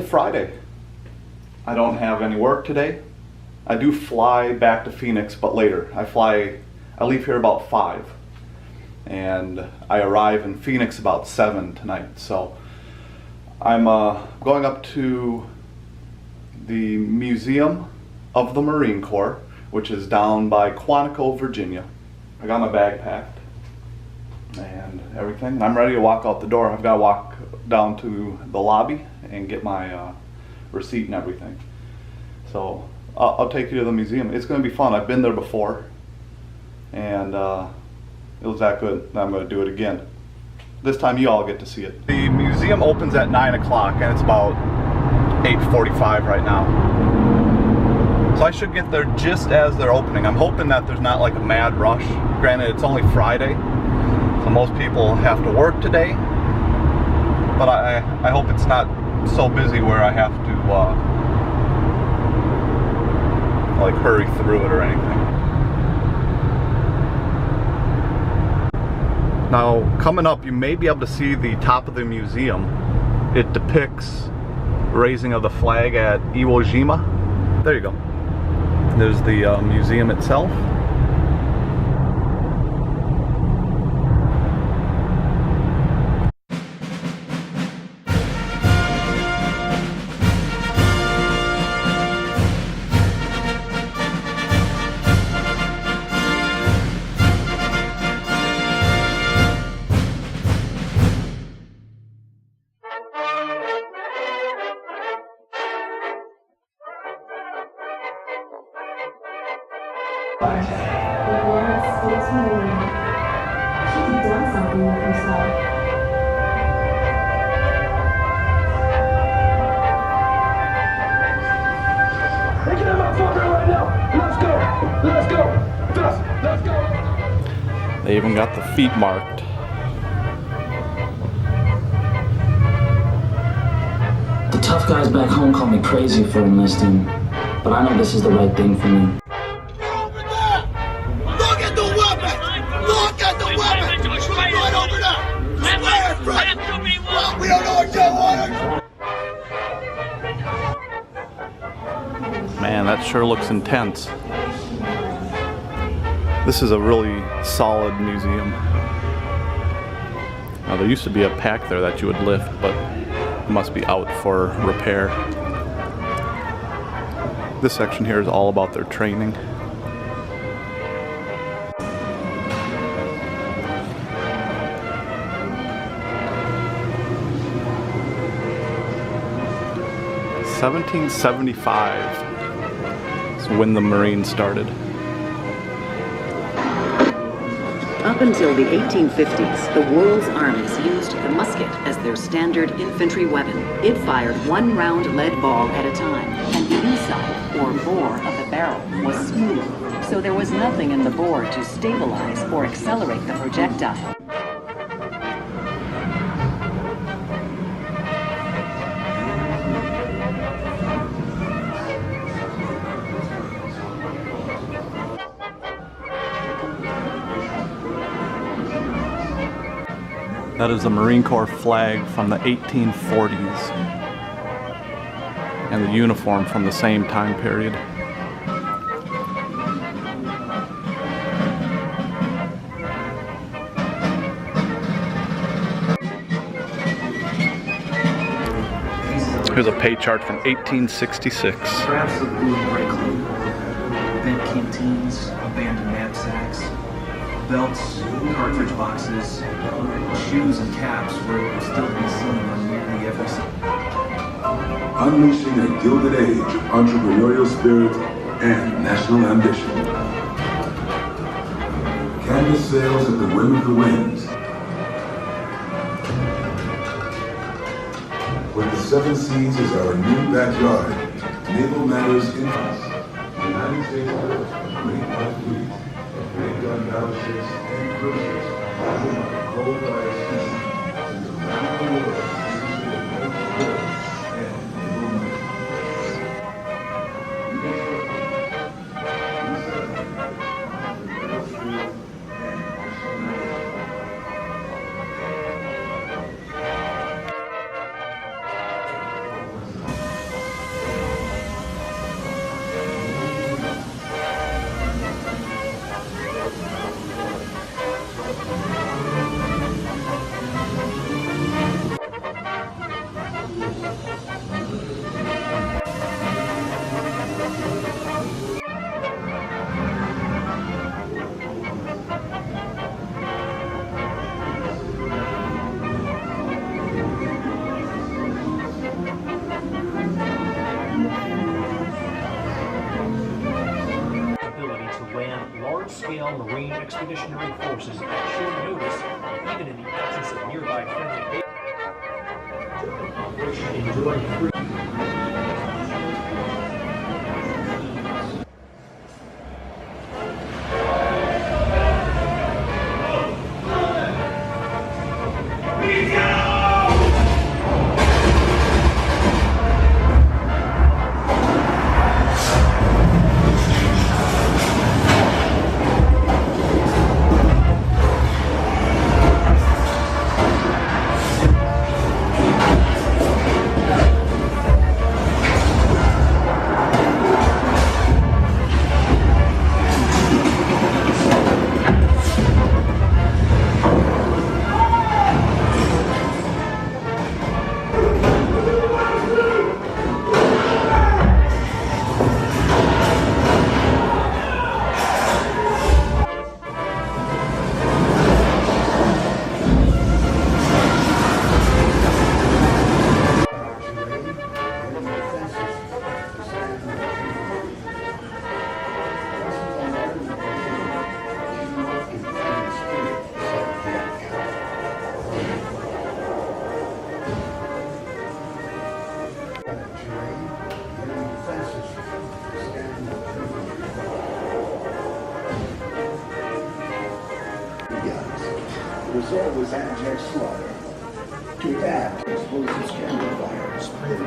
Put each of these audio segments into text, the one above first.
Friday. I don't have any work today. I do fly back to Phoenix, but later. I leave here about 5. And I arrive in Phoenix about 7 tonight. So I'm going up to the Museum of the Marine Corps, which is down by Quantico, Virginia. I got my bag packed and everything, and I'm ready to walk out the door. I've got to walk down to the lobby and get my receipt and everything. So I'll take you to the museum. It's going to be fun. I've been there before, and it was that good that I'm going to do it again. This time you all get to see it. The museum opens at 9 o'clock and it's about 8:45 right now. So I should get there just as they're opening. I'm hoping that there's not like a mad rush. Granted, it's only Friday, so most people have to work today. But I hope it's not so busy where I have to like hurry through it or anything. Now, coming up, you may be able to see the top of the museum. It depicts raising of the flag at Iwo Jima. There you go. There's the museum itself. They even got the feet marked. The tough guys back home call me crazy for enlisting, but I know this is the right thing for me. Over there! Look at the weapon! Look at the weapon! Right over there! Swear it, Fred! Well, we don't know what you want! Man, that sure looks intense. This is a really solid museum. Now, there used to be a pack there that you would lift, but it must be out for repair. This section here is all about their training. (1775) is when the Marines started. Up until the 1850s, the world's armies used the musket as their standard infantry weapon. It fired 1 round lead ball at a time, and the inside, or bore, of the barrel was smooth, so there was nothing in the bore to stabilize or accelerate the projectile. That is a Marine Corps flag from the 1840s and the uniform from the same time period. Here's a pay chart from 1866. Scraps of blue and gray clothing, bent canteens, abandoned knapsacks, belts, cartridge boxes, shoes and caps were still to be seen on nearly every side. Unleashing a gilded age of entrepreneurial spirit and national ambition. Canvas sails at the whim of the winds. When the 7 seas is our new backyard, naval matters in us. The United States has a great white fleet of great gun battleships and cruisers, driven by the cold fire seas, and around the world, usually at no good and naval might. personnel Marine Expeditionary Forces at short notice, even in the absence of nearby friendly base. Operation Enduring Freedom. The result was abject slaughter. To adapt, explosives cannon fire spread his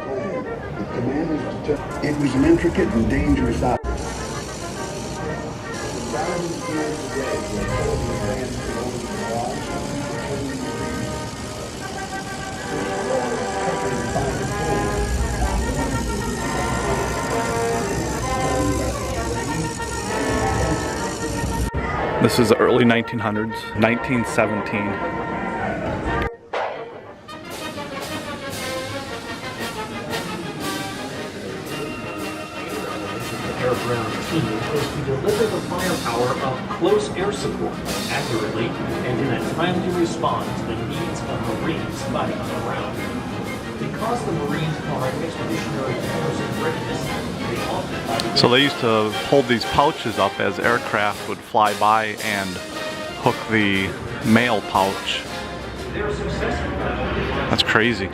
plan. The commanders determined it was an intricate and dangerous operation. Thousands of years today, the ability of man to go over the walls This is the early 1900s, 1917. Air Ground Team is to deliver the firepower of close air support accurately and in a timely response to the needs of Marines fighting on the ground. Because the Marines are expeditionary force in readiness, they often So they used to hold these pouches up as aircraft would fly by and hook the mail pouch. Their success in battle. That's crazy.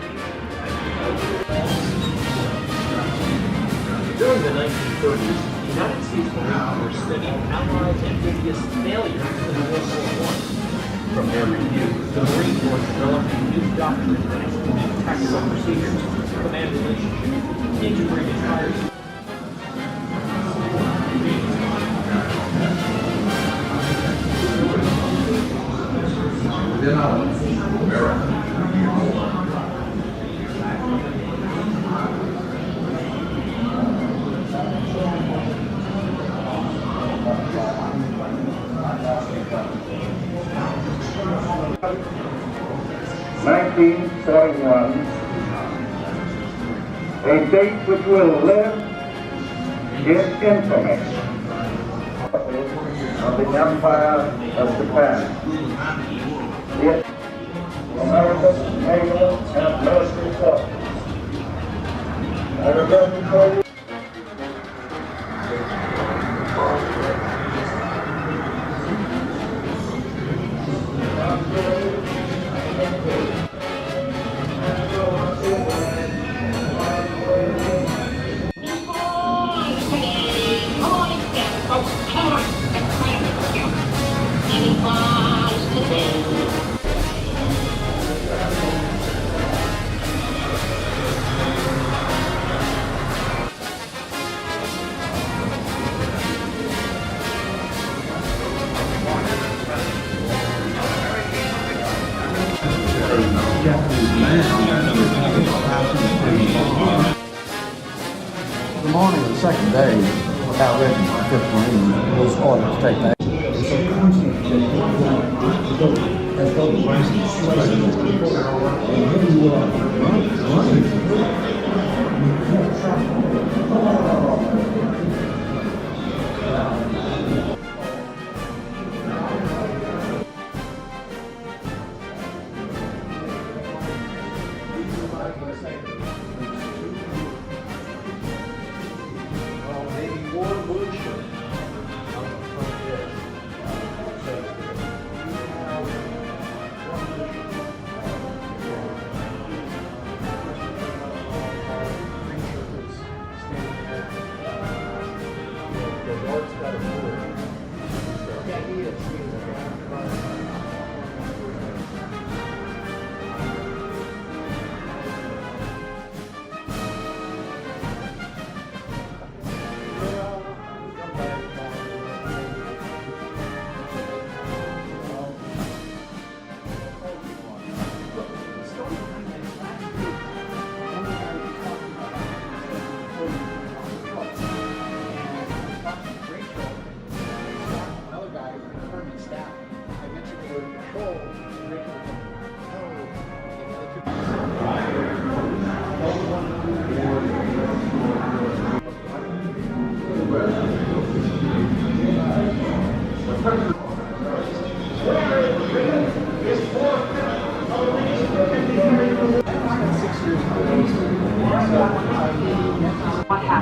During the 1930s, the United States Marine Corps studied Allied amphibious failures in World War I. From their review, the Marine Corps developed a new doctrine that included tactical procedures, command relationship, integrated fire. A date which will live in infamy of the Empire of Japan. It, American naval and military force. I remember for you. The morning of the second day, our regiment, 5th Marine, was ordered to take that. Maybe War Bush on the front edge.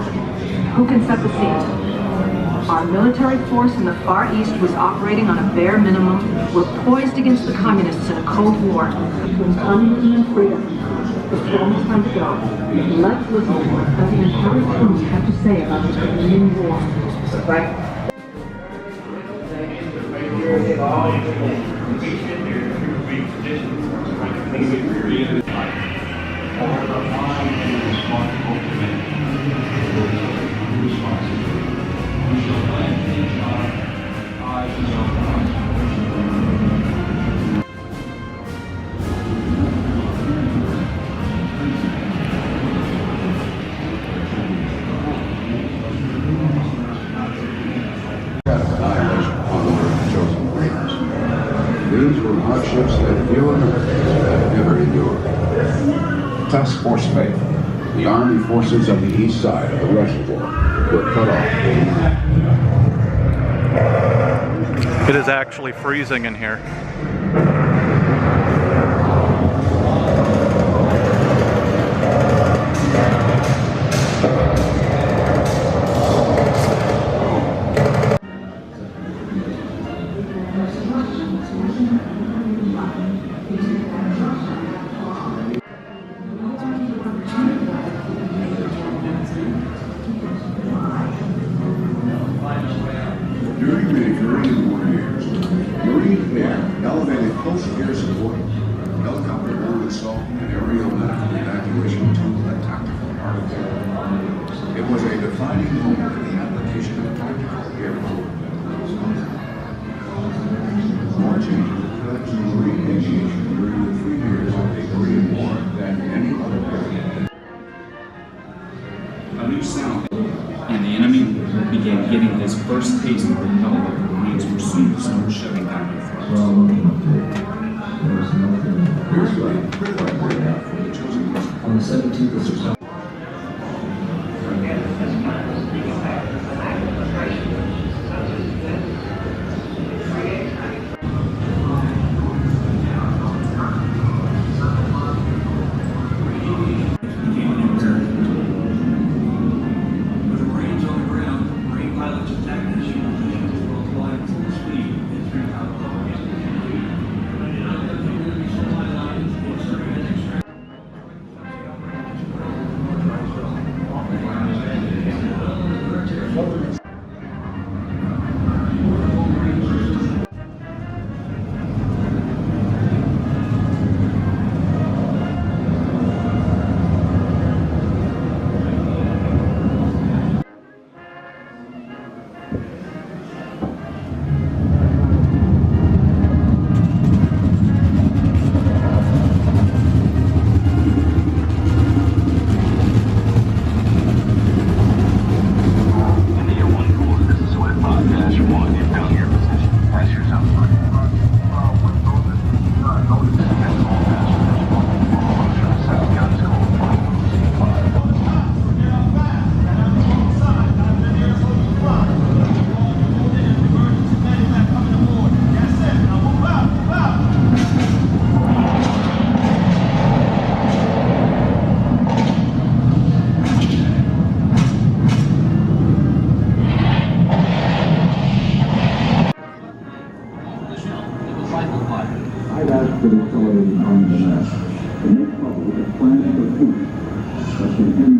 happening? Who can set the scene? Our military force in the Far East was operating on a bare minimum. We're poised against the communists in a Cold War. Between communism and freedom, it's almost time to go. Let's listen to what President Harry Truman had to say about the Korean War. Right. These were hardships that few Americans have ever endured. Task Force Faith, the Army forces on the east side of the reservoir were cut off. It is actually freezing in here. During the Korean War years, Marine Air elevated close air support, helicopter borne assault, and aerial medical evacuation tool and tactical artillery. It was a defining moment in the application of tactical air power. More changes occurred to Marine aviation during the 3 years of the Korean War than any other period. A new sound, and the enemy began getting his first taste of the hell that the Marines were soon to start shoving down their throats. On the 17th of September. I've asked for the accelerated arms mass to make public a plan for peace, especially in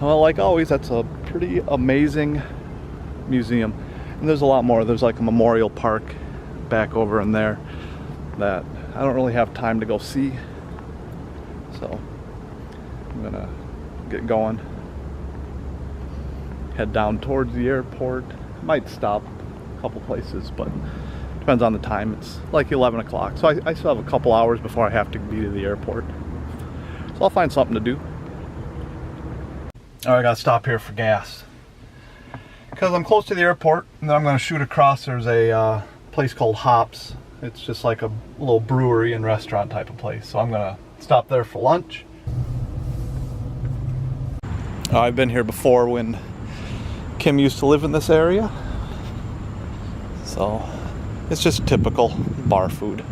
Well, like always, that's a pretty amazing museum. And there's a lot more. There's like a memorial park back over in there that I don't really have time to go see. So I'm gonna get going. Head down towards the airport. Might stop a couple places, but depends on the time. It's like 11 o'clock. So I still have a couple hours before I have to be to the airport. So I'll find something to do. Alright, I gotta stop here for gas because I'm close to the airport, and then I'm gonna shoot across. There's a place called Hops. It's just like a little brewery and restaurant type of place, so I'm gonna stop there for lunch. I've been here before when Kim used to live in this area, so It's just typical bar food.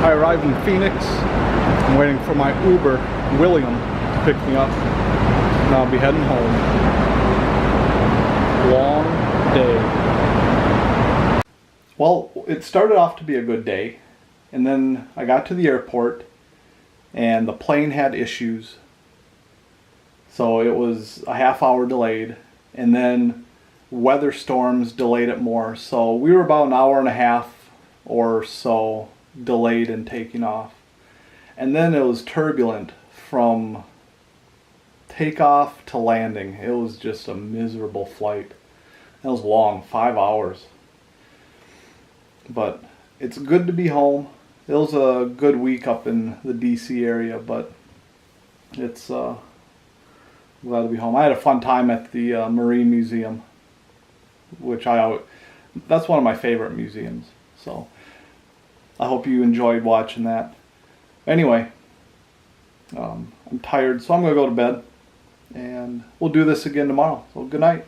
I arrived in Phoenix. I'm waiting for my Uber, William, to pick me up. And I'll be heading home. Long day. Well, it started off to be a good day. And then I got to the airport and the plane had issues. So it was a half hour delayed. And then weather storms delayed it more. So we were about an hour and a half or so delayed in taking off. And then it was turbulent from takeoff to landing. It was just a miserable flight. It was long, 5 hours. But it's good to be home. It was a good week up in the DC area, but it's glad to be home. I had a fun time at the Marine Museum, which that's one of my favorite museums. So I hope you enjoyed watching that. Anyway, I'm tired, so I'm going to go to bed. And we'll do this again tomorrow. So good night.